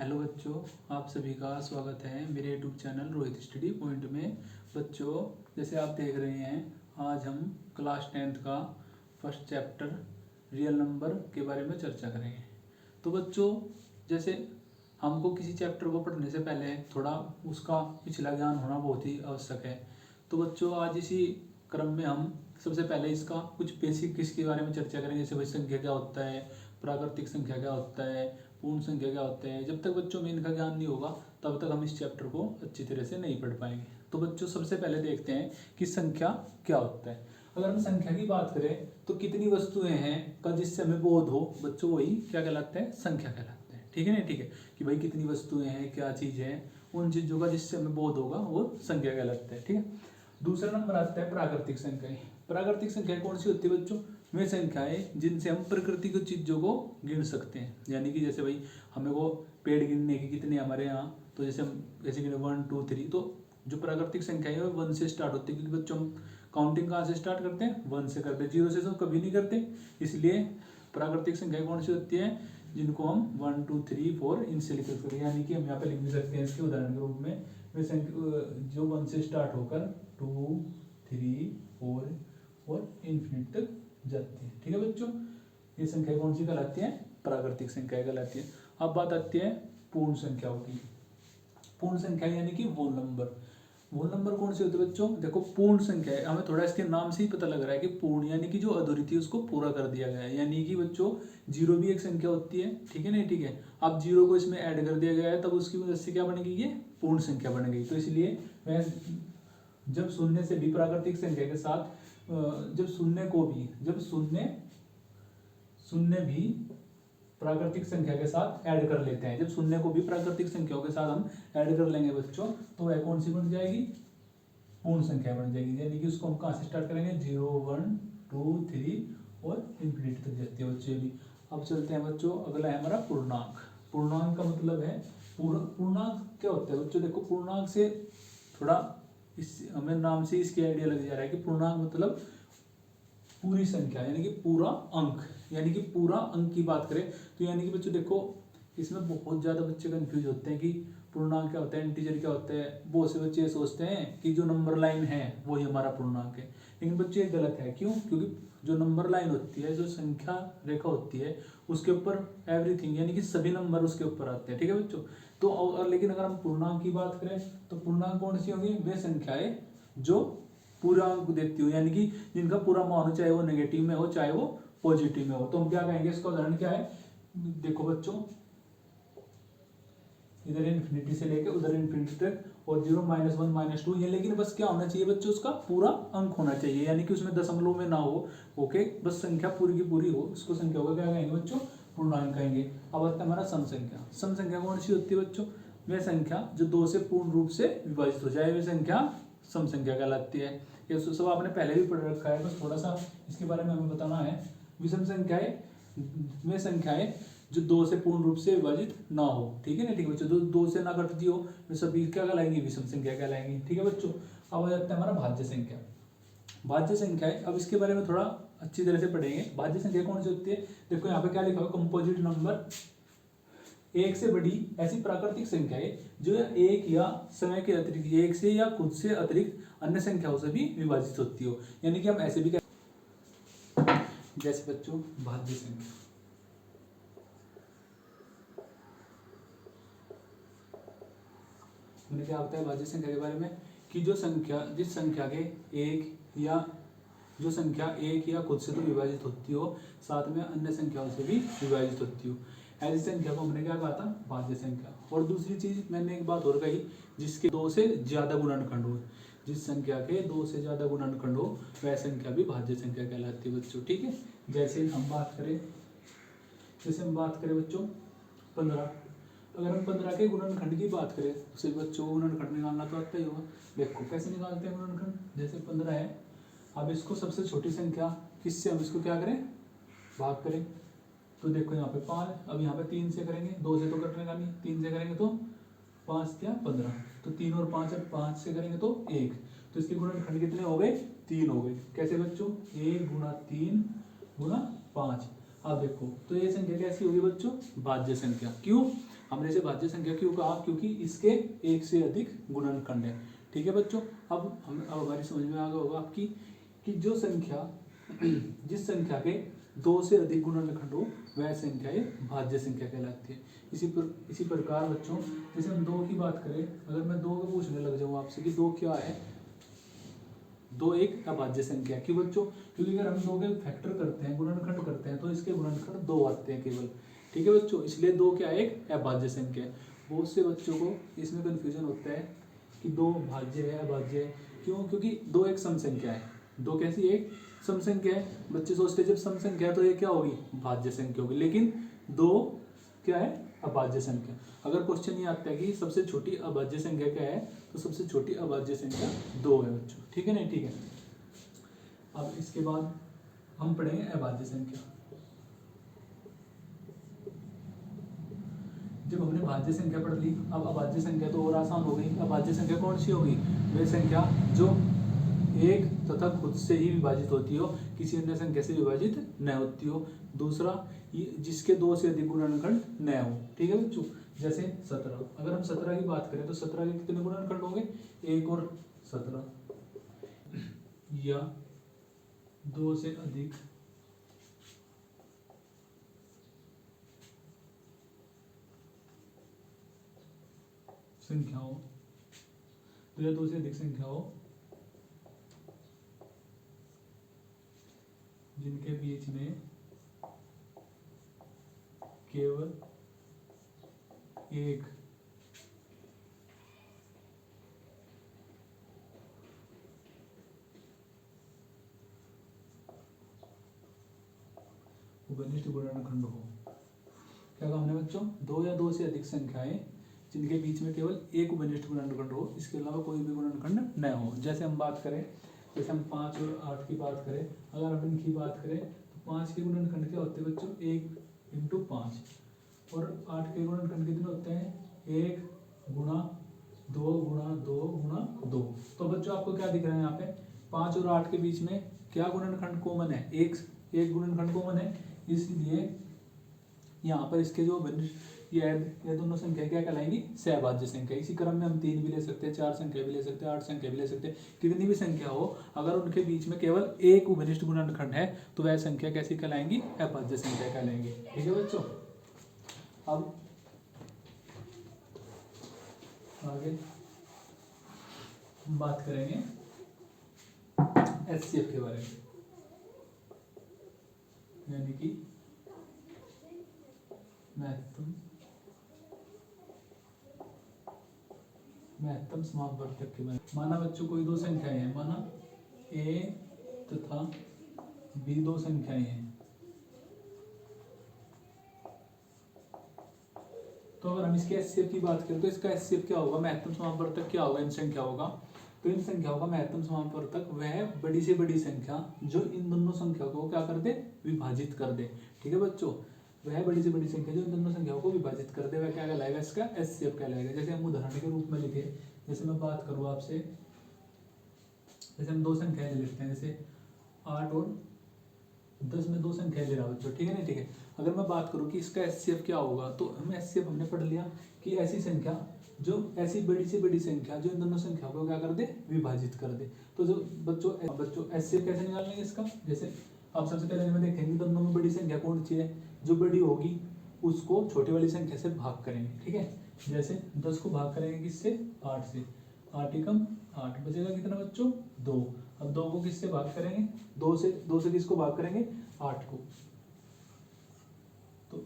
Hello बच्चों, आप सभी का स्वागत है मेरे YouTube channel Rohit study point में। बच्चों, जैसे आप देख रहे हैं, आज हम क्लास 10th का फर्स्ट चैप्टर रियल नंबर के बारे में चर्चा करेंगे। तो बच्चों, जैसे हमको किसी चैप्टर को पढ़ने से पहले थोड़ा उसका पिछला ज्ञान होना बहुत ही आवश्यक है। तो बच्चों, आज इसी क्रम में हम सबसे पहले इसका कुछ बेसिक इसके बारे में चर्चा करेंगे। जैसे भाई संख्या क्या होता है, प्राकृतिक संख्या क्या होता है, पूर्ण संख्या क्या होते हैं। जब तक बच्चों में इनका ज्ञान नहीं होगा तब तक हम इस चैप्टर को अच्छी तरह से नहीं पढ़ पाएंगे। तो बच्चों, सबसे पहले देखते हैं कि संख्या क्या होता है। अगर हम संख्या की बात करें तो कितनी वस्तुएं हैं का जिससे हमें बोध हो, बच्चों वही क्या कहलाते हैं, संख्या कहलाते हैं। ठीक है ना, ठीक है कि भाई कितनी वस्तुएं हैं, क्या चीज़ है, उन चीज़ों का जिससे हमें बोध होगा वो संख्या कहलाते हैं। ठीक है। दूसरा नंबर आता है प्राकृतिक संख्याएं। प्राकृतिक संख्याएं कौन सी होती है बच्चों? वे संख्याएं जिनसे हम प्रकृति की चीज़ों को गिन सकते हैं। यानी कि जैसे भाई हमें वो पेड़ गिनने की कितने हमारे यहाँ, तो जैसे हम जैसे गिने 1 2 3, तो जो प्राकृतिक संख्या है वो 1 से स्टार्ट होती है। क्योंकि बच्चों हम काउंटिंग कहाँ से स्टार्ट करते हैं? 1 से करते हैं, 0 से तो कभी नहीं करते। इसलिए प्राकृतिक संख्या कौन सी होती है? जिनको हम 1 2 3 4 इनसे लिख सकते हैं। यानी कि हम यहाँ पे लिख भी सकते हैं इसके उदाहरण के रूप में, वे संख्या जो 1 से स्टार्ट होकर 2 3 4 और इन्फिनिट तक जाती है। ठीक है बच्चों, ये संख्या कौन सी कहलाती है? प्राकृतिक संख्या कहलाती है। अब बात आती है पूर्ण संख्याओं की। पूर्ण संख्या यानी कि वो नंबर कौन से होते हैं बच्चों? देखो, पूर्ण संख्या है, हमें थोड़ा इसके नाम से ही पता लग रहा है कि पूर्ण यानी कि जो अधूरी थी उसको पूरा कर दिया गया है। यानी कि बच्चों, जीरो भी एक संख्या होती है। ठीक है ना, ठीक है। अब जीरो को इसमें ऐड कर दिया गया है, तब उसकी वजह से क्या बनेगी? ये पूर्ण संख्या बन गई। तो इसलिए मैं जब शून्य से भी प्राकृतिक संख्या के साथ जब शून्य भी प्राकृतिक संख्या के साथ ऐड कर लेते हैं, जब शून्य को भी प्राकृतिक संख्याओं के साथ हम ऐड कर लेंगे बच्चों, तो वह कौन सी बन जाएगी? पूर्ण संख्या बन जाएगी। यानी कि उसको हम कहाँ से स्टार्ट करेंगे? 0 1 2 3 और इन्फिनिटी तक जाती है बच्चों भी। अब चलते हैं बच्चों, अगला है हमारा पूर्णांक। पूर्णांक का मतलब है पूर्णांक क्या होता है बच्चों? देखो, पूर्णांक से थोड़ा इस हमें नाम से इसकी आइडिया लग जा रहा है कि पूर्णांक मतलब पूरी संख्या, यानी कि पूरा अंक। यानी कि पूरा अंक की बात करें तो यानी कि बच्चों देखो, इसमें बहुत ज़्यादा बच्चे कंफ्यूज होते हैं कि पूर्णांक क्या होता है, इंटीजर क्या होता है। बहुत से बच्चे सोचते हैं कि जो नंबर लाइन है वही हमारा पूर्णांक है, लेकिन बच्चे गलत है। क्यों? क्योंकि जो नंबर लाइन होती है, जो संख्या रेखा होती है, उसके ऊपर एवरीथिंग यानी कि सभी नंबर उसके ऊपर आते हैं। ठीक है बच्चों। तो और लेकिन अगर हम पूर्णांक की बात करें तो पूर्णांक कौन सी होगी? वे संख्याएं जो पूरा अंक देती हो, यानी कि जिनका पूरा मान हो, चाहे वो नेगेटिव में हो चाहे वो पॉजिटिव में हो। तो हम क्या कहेंगे? इसका उदाहरण क्या है? देखो बच्चों, इधर इन्फिनिटी से लेके उधर इन्फिनिटी तक, और 0 -1 -2 ये, लेकिन बस क्या होना चाहिए बच्चों? उसका पूरा अंक होना चाहिए, यानी कि उसमें दशमलव में ना हो। ओके, बस संख्या पूरी की पूरी हो, उसको संख्या होगा क्या कहेंगे बच्चों? पूर्णांक कहेंगे। अब आता है हमारा सम संख्या। सम संख्या कौन सी होती है बच्चों? वह संख्या जो 2 से पूर्ण रूप से विभाजित हो जाए, वह संख्या सम संख्या कहलाती है। ये सब आपने पहले भी पढ़ रखा है, बस थोड़ा सा इसके बारे में हमें बताना है। विषम संख्याएं वे संख्याएं जो 2 से पूर्ण रूप से विभाजित ना हो। ठीक है ना, ठीक है बच्चों। 2 से ना घटती हो, वे सभी क्या कहलाएंगी? विषम संख्या कहलाएंगी। ठीक है बच्चों। अब आ जाता है हमारा भाज्य संख्या। भाज्य संख्या है, अब इसके बारे में थोड़ा अच्छी तरह से पढ़ेंगे। भाज्य संख्या कौन सी होती है? देखो यहाँ पे क्या लिखा हुआ? Composite number. एक से बड़ी ऐसी प्राकृतिक संख्या है जो एक या समय के अतिरिक्त, एक से या खुद से अतिरिक्त अन्य संख्याओं से भी विभाजित होती हो। यानी कि हम ऐसे भी जैसे बच्चों भाज्य संख्या, मैंने क्या होता है भाज्य संख्या के बारे में कि जो संख्या जिस संख्या के एक या जो संख्या एक या खुद से तो विभाजित होती हो, साथ में अन्य संख्याओं से भी विभाजित होती हो, ऐसी संख्या को हमने क्या कहा था? भाज्य संख्या। और दूसरी चीज मैंने एक बात और कही, जिसके 2 से ज्यादा गुणनखंड हो, जिस संख्या के 2 से ज्यादा गुणनखंड हो वह संख्या भी भाज्य संख्या कहलाती है बच्चों। ठीक है। जैसे हम बात करें बच्चों 15। अगर हम 15 के गुणनखंड की बात करें तो सिर्फ बच्चों को गुणनखंड निकालना तो आता ही होगा। देखो कैसे निकालते हैं गुणनखंड। जैसे 15 है, अब इसको सबसे छोटी संख्या किससे हम इसको क्या करें? भाग करें। तो देखो यहाँ पे 5, अब यहाँ पे 3 से करेंगे, 2 से तो कटने का नहीं, 3 से करेंगे तो 5 या 15, तो 3 और 5 है, 5 से करेंगे तो 1, तो इसके गुणनखंड कितने हो गए? 3 हो गए। कैसे बच्चों? 1 × 3 × 5। अब देखो तो ये संख्या कैसी होगी बच्चों? भाज्य संख्या। क्यों? हमने इसे भाज्य संख्या क्यों कहा, क्योंकि इसके एक से अधिक गुणनखंड है। ठीक है बच्चों, अब हमारी समझ में आ गया होगा आपकी कि जो संख्या जिस संख्या के दो से अधिक गुणनखंड हो वह संख्या भाज्य संख्या कहलाती है। इसी प्रकार बच्चों, जैसे हम दो की बात करें, अगर मैं दो को पूछने लग जाऊँ आपसे कि दो क्या है, दो एक अभाज्य संख्या। क्यों बच्चों, क्योंकि अगर हम दो के फैक्टर करते हैं, गुणनखंड करते हैं, तो इसके गुणनखंड दो आते हैं केवल। ठीक है बच्चों, इसलिए दो क्या एक अभाज्य संख्या है। बहुत से बच्चों को इसमें कन्फ्यूजन होता है कि दो भाज्य है अभाज्य है। क्यों, क्योंकि दो एक सम संख्या है। दो कैसी एक सम संख्या है। बच्चे सोचते हैं जब सम संख्या है तो ये क्या होगी, भाज्य संख्या होगी, लेकिन दो क्या है, अभाज्य संख्या। अगर क्वेश्चन ये आता है कि सबसे छोटी अभाज्य संख्या क्या है, तो सबसे छोटी अभाज्य संख्या दो है बच्चों। ठीक है नहीं, ठीक है। अब इसके बाद हम पढ़ेंगे अभाज्य संख्या। जब हमने भाज्य संख्या पढ़ ली, अब अभाज्य संख्या तो और आसान हो गई। अभाज्य संख्या कौन सी होगी, वह संख्या जो एक तथा खुद से ही विभाजित होती हो, किसी अन्य संख्या से विभाजित न होती हो। दूसरा, जिसके दो से अधिक गुणनखंड न हो। ठीक है बच्चों, जैसे 17। अगर हम 17 की बात करें तो 17 के कितने गुणनखंड होंगे, 1 और 17, या दो से अधिक संख्या हो, तो या दो से अधिक संख्या हो जिनके बीच में केवल एक उपनिष्ठ गुणनखंड हो। क्या कहा हमने बच्चों, दो या दो से अधिक संख्याएं जिनके बीच में केवल एक उपनिष्ठ गुणनखंड हो, इसके अलावा कोई भी गुणनखंड न हो। जैसे हम बात करें, जैसे हम 5 और 8 की बात करें, अगर हम इनकी बात करें तो 5 के गुणनखंड क्या होते हैं बच्चों, 1 × 5, और 8 के गुणनखंड कितने होते हैं, 1 × 2 × 2 × 2। तो बच्चों आपको क्या दिख रहा है यहाँ पे, 5 और 8 के बीच में क्या गुणनखंड कॉमन है, एक गुणनखंड कॉमन है, इसलिए यहाँ पर इसके जो ये दोनों संख्या क्या कहलाएंगी, सहभाज्य संख्या। इसी क्रम में हम 3 भी ले सकते हैं, 4 संख्या भी ले सकते हैं, 8 संख्या भी ले सकते हैं। कितनी भी संख्या हो, अगर उनके बीच में केवल एक उपनिष्ठ गुणनखंड है तो वह संख्या कैसी कहलाएंगी, अभाज्य संख्या कहलाएंगी। ठीक है बच्चों, अब आगे हम बात करेंगे एचसीएफ के बारे में, यानी कि महत्तम समापवर्तक के बारे में। माना बच्चों कोई दो संख्याएं हैं, माना ए तथा बी दो संख्याएं हैं, तो अगर हम इसके एचसीएफ की बात करें तो इसका एचसीएफ क्या होगा, महत्तम समापवर्तक क्या होगा इन संख्याओं का, तो इन संख्याओं का महत्तम समापवर्तक वह बड़ी से बड़ी संख्या जो इन दोनों संख्याओं को क्या कर दे, विभाजित कर दे। ठीक है बच्चों, वह बड़ी से बड़ी संख्या जो इन दोनों संख्याओं को विभाजित कर दे वह क्या कहलाएगा, इसका एचसीएफ कहलाएगा। जैसे हम उदाहरण के रूप में लिखे, जैसे मैं बात करूँ आपसे, जैसे हम दो संख्याएं ले लेते हैं, जैसे 8 और 10 में दो संख्याएं ले रहा हूँ बच्चों। ठीक है ना, ठीक है। अगर मैं बात करूँ कि इसका एचसीएफ क्या होगा, तो हम एचसीएफ हमने पढ़ लिया कि ऐसी संख्या जो ऐसी बड़ी से बड़ी संख्या जो इन दोनों संख्याओं को क्या कर दे, विभाजित कर दे। तो जो बच्चों एचसीएफ कैसे निकालेंगे इसका, जैसे आप सबसे पहले में देखेंगे दोनों में बड़ी संख्या कौन सी है, जो बड़ी होगी उसको छोटी वाली संख्या से भाग करेंगे। ठीक है, जैसे 10 को भाग करेंगे किससे, 8 से, 8 एकम 8, बचेगा कितना बच्चों, 2। अब 2 को किससे भाग करेंगे, 2 से किसको भाग करेंगे, 8 को, तो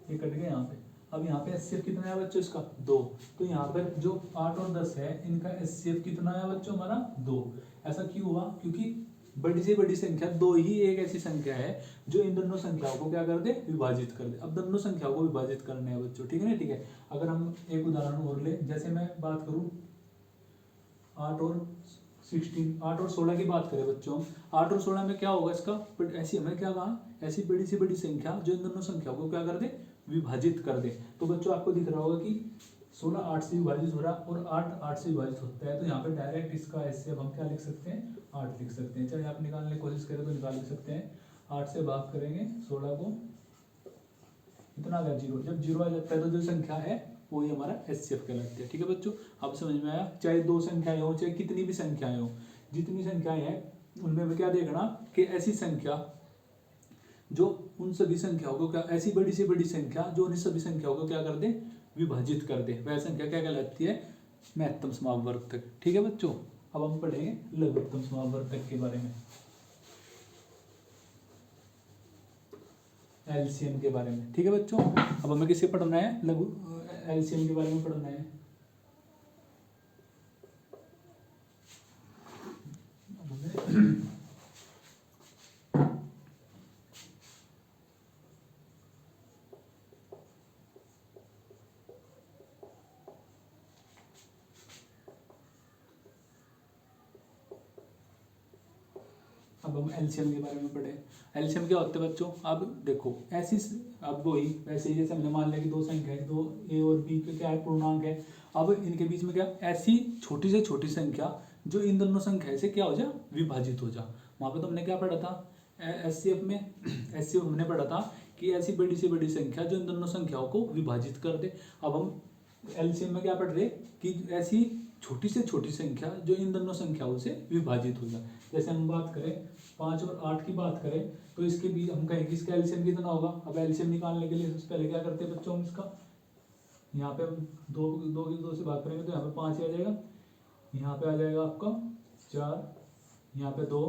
ये कट गया यहाँ पे। अब यहाँ पे एचसीएफ कितना है बच्चों इसका, 2। तो यहाँ पर जो 8 और 10 है इनका एचसीएफ कितना है बच्चों, हमारा 2। ऐसा क्यों हुआ, क्योंकि बड़ी से बड़ी संख्या 2 ही एक ऐसी संख्या है जो इन दोनों संख्याओं को क्या कर दे, विभाजित कर दे। अब दोनों संख्याओं को विभाजित करने हैं बच्चों। ठीक है ना, ठीक है। अगर हम एक उदाहरण और ले, जैसे मैं बात करूं 8 और 16 की बात करें बच्चों, 8 और 16 में क्या होगा इसका, बट ऐसी हमें क्या कहा, ऐसी बड़ी से बड़ी संख्या जो इन दोनों संख्याओं को क्या कर दे, विभाजित कर दे। तो बच्चों आपको दिख रहा होगा कि 16 8 से विभाजित हो रहा है और 8 8 से विभाजित होता है, तो यहाँ पे डायरेक्ट इसका एचसीएफ हम क्या लिख सकते हैं, 8 लिख सकते हैं। चाहे आप निकालने की कोशिश करें तो निकाल लिख सकते हैं। 8 से भाग करेंगे 16 को इतना आ गया 0। जब 0 आ जाता है तो जो संख्या है वही हमारा HCF कहलाती है। ठीक है बच्चों, अब समझ में आया। चाहे 2 संख्याएं हो, चाहे कितनी भी संख्याएं हो, जितनी संख्याएं हैं उनमें क्या देखना कि ऐसी संख्या जो उन सभी संख्याओं को क्या, ऐसी बड़ी से बड़ी संख्या जो उन सभी संख्याओं को क्या कर दे, विभाजित कर दे, वह संख्या क्या कहलाती है, महत्तम समापवर्तक। ठीक है बच्चों, अब हम पढ़ेंगे लघुत्तम समापवर्तक के बारे में, LCM के बारे में। ठीक है बच्चों, अब हमें किसे पढ़ना है, लघु LCM के बारे में पढ़ना है। अब हम एलसीएम के बारे में पढ़े। एलसीएम क्या होता है बच्चों, अब देखो ऐसी, अब वही वैसे ही जैसे हमने मान लिया कि 2 संख्या है, 2 A और B के क्या है, पूर्णांक है। अब इनके बीच में क्या, ऐसी छोटी से छोटी संख्या जो इन दोनों संख्या से क्या हो जा, विभाजित हो जा। वहाँ पे तो हमने क्या पढ़ा था, एचसीएफ में, एचसीएफ हमने पढ़ा था कि ऐसी बड़ी से बड़ी संख्या जो इन दोनों संख्याओं को विभाजित कर दे। अब हम एलसीएम में क्या पढ़ रहे कि ऐसी छोटी से छोटी संख्या जो इन दोनों संख्याओं से विभाजित हो जाए। जैसे हम बात करें 5 और 8 की बात करें तो इसके बीच हम कहें कि इसका एलसीएम कितना होगा। अब एलसीएम निकालने के लिए सबसे पहले क्या करते हैं बच्चों, हम इसका यहाँ पे हम दो से बात करेंगे तो यहाँ पे 5 आ जाएगा, यहाँ पे आ जाएगा आपका 4, यहाँ पे 2,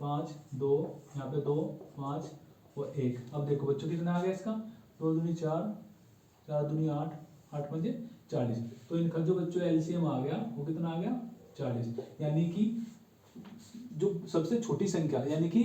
5, 2, यहाँ पे 2, 5 और 1। अब देखो बच्चों कितना आ गया इसका, 2 दूनी 4, 4 दूनी 8, 8 पंजे 40। तो इनका जो बच्चों एलसीएम आ गया वो कितना आ गया, 40। यानी कि जो सबसे छोटी संख्या, यानी कि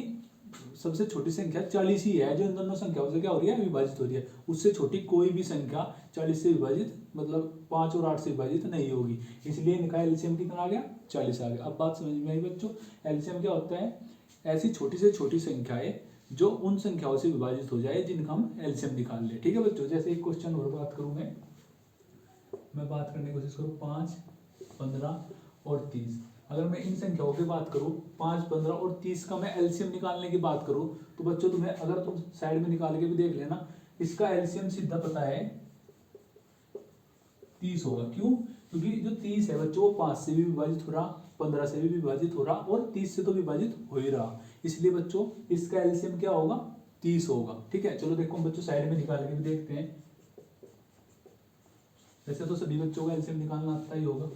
सबसे छोटी संख्या 40 ही है जो इन दोनों संख्याओं से क्या हो रही है, विभाजित हो रही है। उससे छोटी कोई भी संख्या 40 से विभाजित, मतलब 5 और 8 से विभाजित नहीं होगी। इसलिए इनका एलसीएम कितना आ गया, 40 आ गया। अब बात समझ में आई बच्चों, एलसीएम क्या होता है, ऐसी छोटी से छोटी संख्याएं जो उन संख्याओं से विभाजित हो जाए जिनका हम एलसीएम निकाल ले। ठीक है बच्चों, जैसे एक क्वेश्चन और बात करूँ मैं बात करने की कोशिश करूँ 5, 15 और 30। अगर मैं इन संख्याओं की बात करूँ 5, 15 और 30 का मैं एलसीएम निकालने की बात करूँ तो बच्चों तुम्हें, अगर तुम साइड में निकाल के भी देख लेना, इसका एलसीएम सीधा पता है 30 होगा। क्यों, क्योंकि जो 30 है बच्चों वो 5 से भी विभाजित हो रहा, 15 से भी विभाजित हो रहा और 30 से तो विभाजित हो ही रहा। इसलिए बच्चों इसका एलसीएम क्या होगा, 30 होगा। ठीक है, चलो देखो बच्चों साइड में निकाल के भी देखते हैं। वैसे तो सभी बच्चों का एलसीएम निकालना आता ही होगा।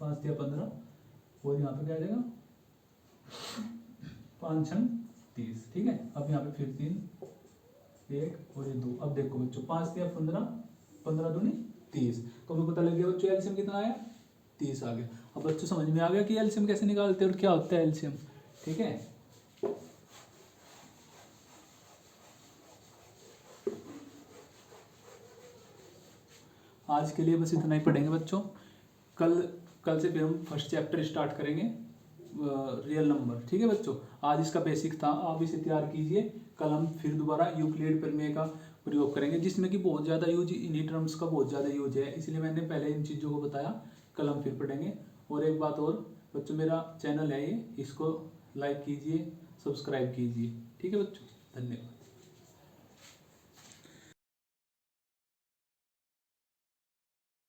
5 या 15 और यहाँ पे क्या आ जाएगा 5 6 30। ठीक है, अब यहाँ पे फिर 3, 1 और ये 2। अब देखो बच्चों 5 या 15, 15 दूनी 30। तो हमें पता लग गया बच्चों एलसीएम कितना आया, 30 आ गया। अब बच्चों समझ में आ गया कि एलसीएम कैसे निकालते हैं और क्या होता है एलसीएम। ठीक है, आज के लिए बस इतना ही पढ़ेंगे बच्चों। कल से फिर हम फर्स्ट चैप्टर स्टार्ट करेंगे, रियल नंबर। ठीक है बच्चों, आज इसका बेसिक था, आप इसे तैयार कीजिए। कल हम फिर दोबारा यूक्लिड प्रमेय का प्रयोग करेंगे, जिसमें कि बहुत ज़्यादा यूज, इन्हीं टर्म्स का बहुत ज़्यादा यूज है, इसलिए मैंने पहले इन चीज़ों को बताया। कल हम फिर पढ़ेंगे। और एक बात और बच्चों, मेरा चैनल है ये, इसको लाइक कीजिए, सब्सक्राइब कीजिए। ठीक है बच्चों, धन्यवाद।